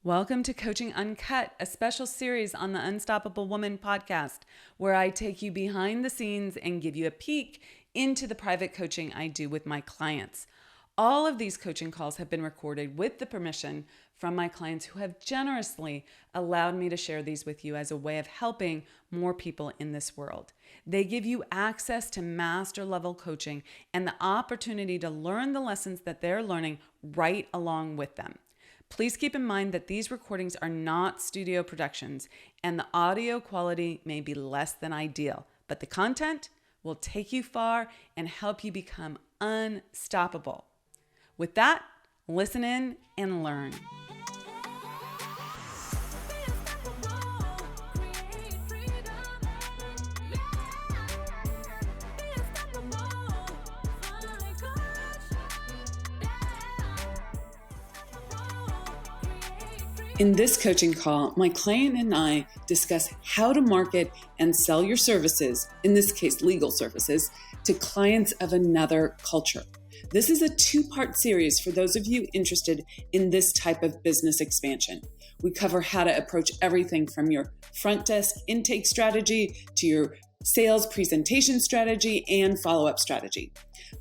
Welcome to Coaching Uncut, a special series on the Unstoppable Woman podcast, where I take you behind the scenes and give you a peek into the private coaching I do with my clients. All of these coaching calls have been recorded with the permission from my clients who have generously allowed me to share these with you as a way of helping more people in this world. They give you access to master level coaching and the opportunity to learn the lessons that they're learning right along with them. Please keep in mind that these recordings are not studio productions and the audio quality may be less than ideal, but the content will take you far and help you become unstoppable. With that, listen in and learn. In this coaching call, my client and I discuss how to market and sell your services, in this case, legal services, to clients of another culture. This is a two-part series for those of you interested in this type of business expansion. We cover how to approach everything from your front desk intake strategy to your sales presentation strategy and follow-up strategy.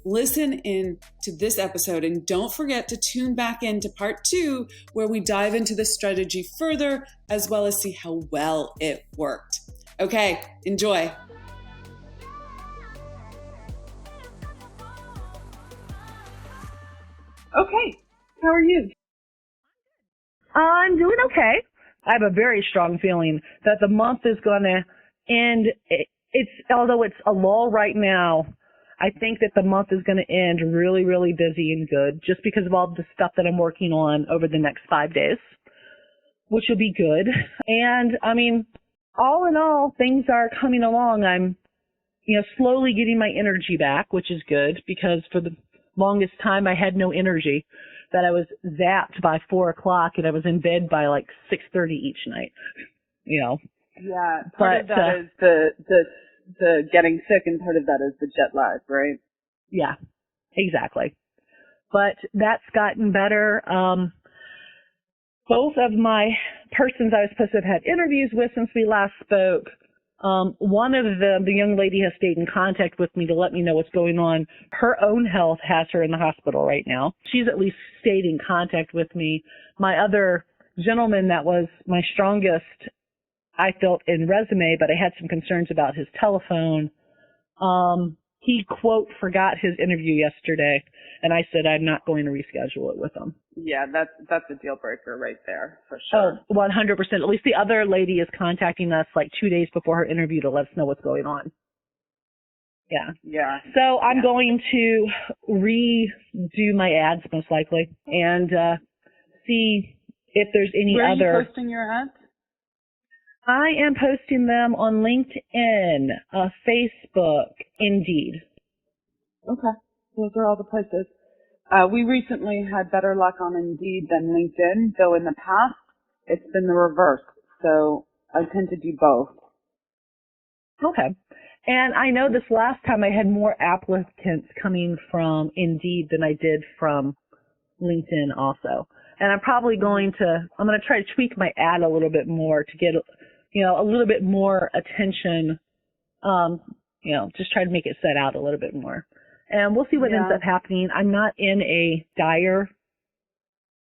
Listen in to this episode and don't forget to tune back into part 2 where we dive into the strategy further as well as see how well it worked. Okay, enjoy. Okay, how are you? I'm doing okay. I have a very strong feeling that the month is going to end. Although it's a lull right now, I think that the month is going to end really, really busy and good just because of all the stuff that I'm working on over the next 5 days, which will be good. And I mean, all in all, things are coming along. I'm, slowly getting my energy back, which is good because for the longest time I had no energy, that I was zapped by 4 o'clock and I was in bed by like 6:30 each night, Yeah, part of that is the getting sick, and part of that is the jet lag, right? Yeah, exactly. But that's gotten better. Both of my persons I was supposed to have had interviews with since we last spoke, one of them, the young lady, has stayed in contact with me to let me know what's going on. Her own health has her in the hospital right now. She's at least stayed in contact with me. My other gentleman that was my strongest, I felt, in resume, but I had some concerns about his telephone. He, quote, forgot his interview yesterday, and I said I'm not going to reschedule it with him. Yeah, that's a deal breaker right there, for sure. Oh, 100%. At least the other lady is contacting us like 2 days before her interview to let us know what's going on. Yeah. Yeah. So I'm going to redo my ads most likely and see if there's any other. Where are you posting your ads? I am posting them on LinkedIn, Facebook, Indeed. Okay. Those are all the places. We recently had better luck on Indeed than LinkedIn, though in the past it's been the reverse. So I tend to do both. Okay. And I know this last time I had more applicants coming from Indeed than I did from LinkedIn also. And I'm probably going to try to tweak my ad a little bit more to get a little bit more attention, just try to make it set out a little bit more. And we'll see what ends up happening. I'm not in a dire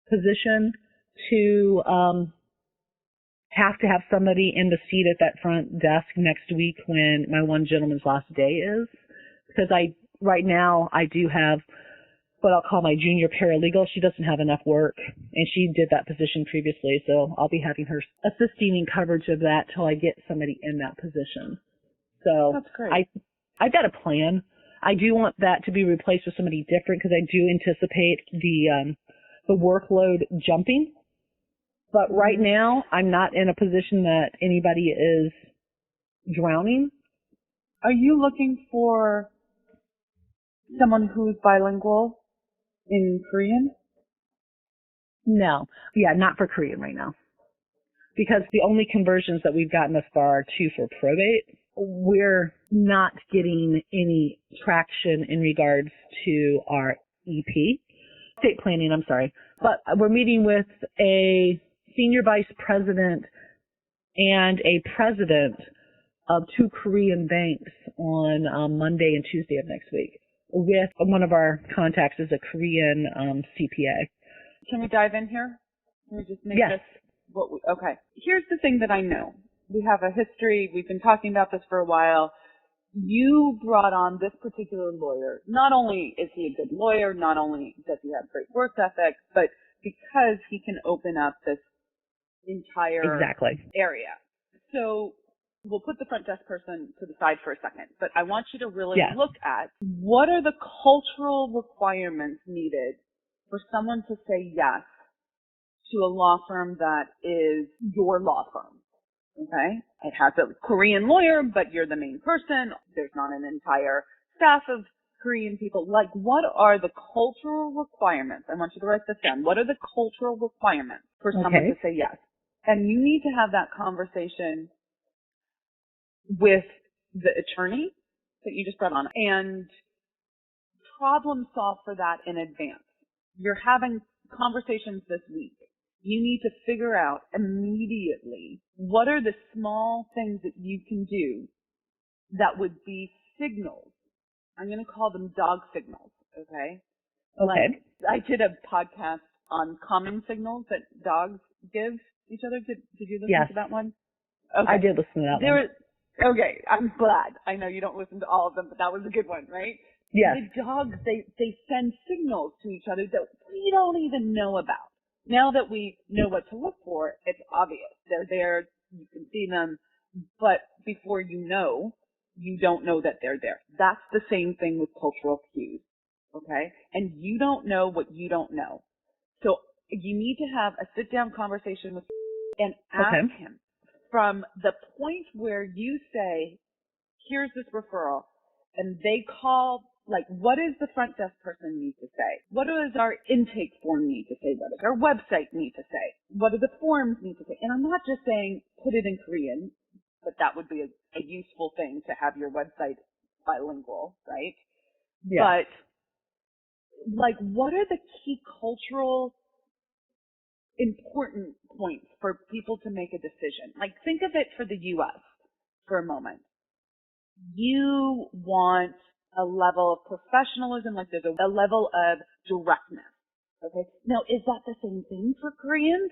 position to have to have somebody in the seat at that front desk next week when my one gentleman's last day is. Because right now I do have what I'll call my junior paralegal. She doesn't have enough work, and she did that position previously, so I'll be having her assisting in coverage of that till I get somebody in that position. So that's great. I've got a plan. I do want that to be replaced with somebody different because I do anticipate the workload jumping. But right now, I'm not in a position that anybody is drowning. Are you looking for someone who's bilingual in Korean? No. Yeah, not for Korean right now. Because the only conversions that we've gotten thus far are 2 for probate. We're not getting any traction in regards to our EP. Estate planning, I'm sorry. But we're meeting with a senior vice president and a president of 2 Korean banks on Monday and Tuesday of next week with one of our contacts is a Korean CPA. Can we dive in here? Can we just make Yes. this okay. Here's the thing that I know. We have a history. We've been talking about this for a while. You brought on this particular lawyer. Not only is he a good lawyer, not only does he have great work ethic, but because he can open up this entire area. So we'll put the front desk person to the side for a second, but I want you to really look at what are the cultural requirements needed for someone to say yes to a law firm that is your law firm. Okay? It has a Korean lawyer, but you're the main person. There's not an entire staff of Korean people. Like, what are the cultural requirements? I want you to write this down. What are the cultural requirements for someone to say yes? And you need to have that conversation with the attorney that you just brought on and problem solve for that in advance. You're having conversations this week. You need to figure out immediately what are the small things that you can do that would be signals. I'm going to call them dog signals, okay? Like, I did a podcast on common signals that dogs give each other. Did you listen to that one? Okay. I did listen to that one. Okay, I'm glad. I know you don't listen to all of them, but that was a good one, right? Yes. The dogs, they send signals to each other that we don't even know about. Now that we know what to look for, it's obvious. They're there, you can see them, but before you know, you don't know that they're there. That's the same thing with cultural cues, okay? And you don't know what you don't know. So you need to have a sit-down conversation with and ask him from the point where you say, here's this referral, and they call, like, what does the front desk person need to say? What does our intake form need to say? What does our website need to say? What do the forms need to say? And I'm not just saying put it in Korean, but that would be a useful thing to have your website bilingual, right? Yeah. But, like, what are the key cultural important points for people to make a decision? Like, think of it for the U.S. for a moment. You want a level of professionalism, like there's a level of directness. Okay. Now, is that the same thing for Koreans?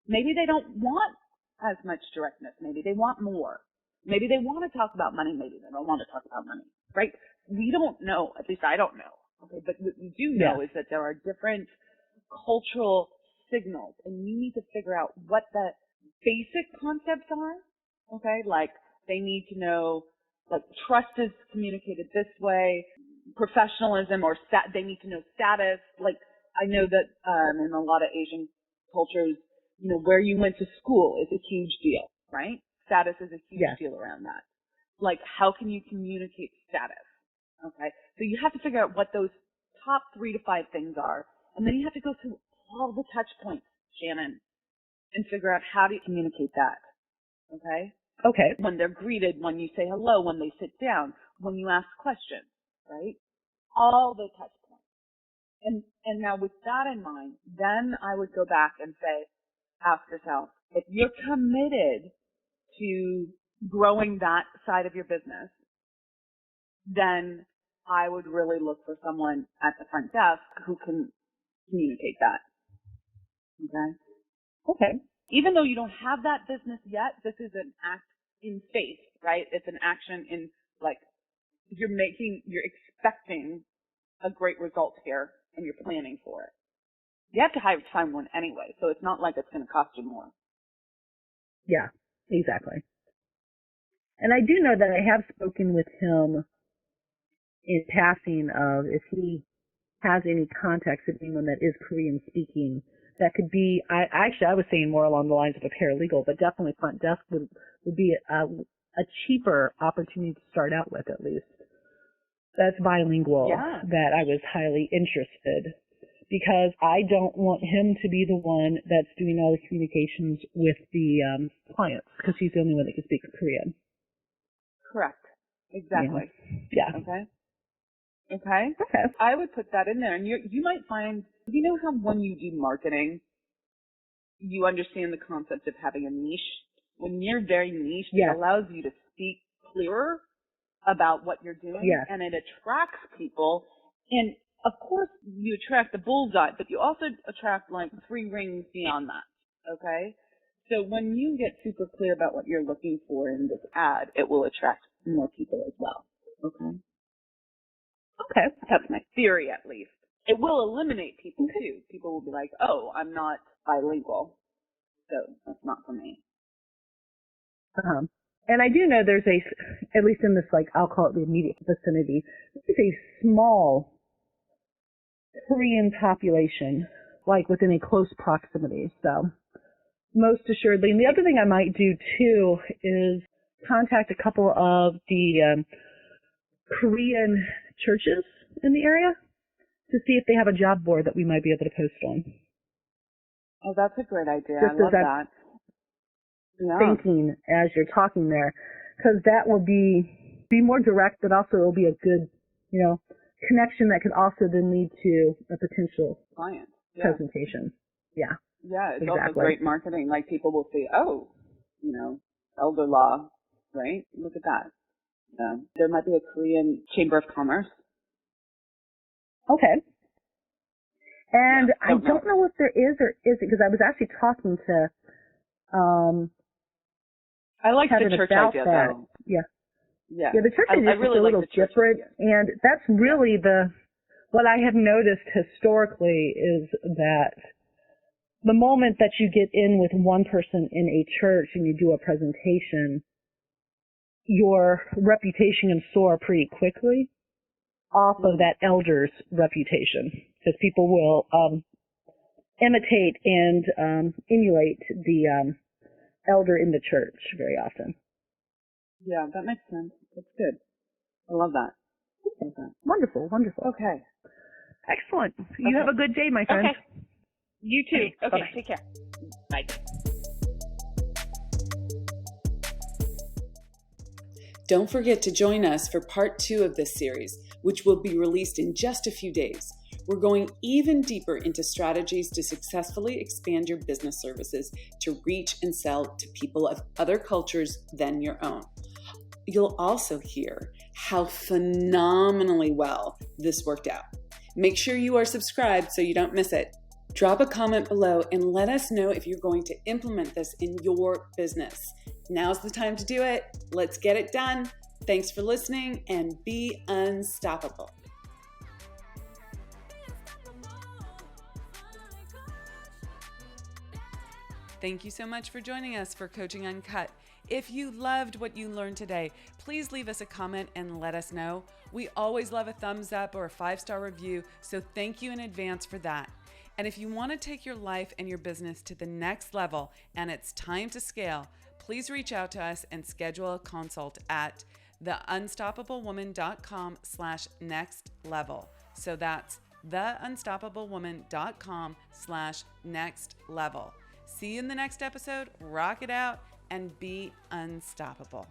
Maybe they don't want as much directness. Maybe they want more. Maybe they want to talk about money. Maybe they don't want to talk about money. Right? We don't know. At least I don't know. Okay. But what we do know is that there are different cultural signals, and you need to figure out what the basic concepts are. Okay. Like, they need to know, like, trust is communicated this way, professionalism, or they need to know status. Like, I know that in a lot of Asian cultures, you know, where you went to school is a huge deal, right? Status is a huge deal around that. Like, how can you communicate status? Okay, so you have to figure out what those top 3 to 5 things are, and then you have to go through all the touch points, Shannon, and figure out how to communicate that. Okay? Okay. When they're greeted, when you say hello, when they sit down, when you ask questions, right? All the touch points. And now with that in mind, then I would go back and say, ask yourself, if you're committed to growing that side of your business, then I would really look for someone at the front desk who can communicate that. Okay? Okay. Even though you don't have that business yet, this is an act in faith, right? It's an action in, like, you're expecting a great result here and you're planning for it. You have to hire someone anyway, so it's not like it's going to cost you more. Yeah, exactly. And I do know that I have spoken with him in passing of if he has any contacts with anyone that is Korean speaking. That could be, I was saying more along the lines of a paralegal, but definitely front desk would be a cheaper opportunity to start out with, at least. That's bilingual. Yeah. That I was highly interested, because I don't want him to be the one that's doing all the communications with the clients, because he's the only one that can speak Korean. Correct. Exactly. Yeah. Okay. I would put that in there, and you might find, you know how when you do marketing, you understand the concept of having a niche. When you're very niche, Yes. it allows you to speak clearer about what you're doing, Yes. and it attracts people. And of course, you attract the bullseye, but you also attract like 3 rings beyond that. Okay? So when you get super clear about what you're looking for in this ad, it will attract more people as well. Okay? Okay. That's my theory, at least. It will eliminate people too. People will be like, oh, I'm not bilingual, so that's not for me. And I do know there's at least in this, like, I'll call it the immediate vicinity, there's a small Korean population, like within a close proximity. So most assuredly. And the other thing I might do too is contact a couple of the Korean churches in the area to see if they have a job board that we might be able to post on. Oh, that's a great idea. Just I love that. Yeah. Thinking as you're talking there, because that will be more direct, but also it will be a good, connection that could also then lead to a potential client presentation. Yeah. Yeah, it's exactly. also great marketing. Like people will say, oh, elder law, right? Look at that. There might be a Korean Chamber of Commerce. Okay. And Yeah, I don't know if there is or isn't, because I was actually talking to I like Kevin the church about idea, that. though. Yeah. Yeah. Yeah, the church is I just really a like little the church different, idea. and that's really what I have noticed historically is that the moment that you get in with one person in a church and you do a presentation, your reputation can soar pretty quickly off of that elder's reputation, because people will imitate and emulate the elder in the church very often. Yeah, that makes sense. That's good. I love that. Wonderful, wonderful. Okay. Excellent. You have a good day, my friend. Okay. You too. Okay, Bye-bye. take care. Bye. Don't forget to join us for part 2 of this series, which will be released in just a few days. We're going even deeper into strategies to successfully expand your business services to reach and sell to people of other cultures than your own. You'll also hear how phenomenally well this worked out. Make sure you are subscribed so you don't miss it. Drop a comment below and let us know if you're going to implement this in your business. Now's the time to do it. Let's get it done. Thanks for listening, and be unstoppable. Thank you so much for joining us for Coaching Uncut. If you loved what you learned today, please leave us a comment and let us know. We always love a thumbs up or a 5-star review, so thank you in advance for that. And if you want to take your life and your business to the next level and it's time to scale, please reach out to us and schedule a consult at theunstoppablewoman.com/next level. So that's theunstoppablewoman.com/next level. See you in the next episode. Rock it out and be unstoppable.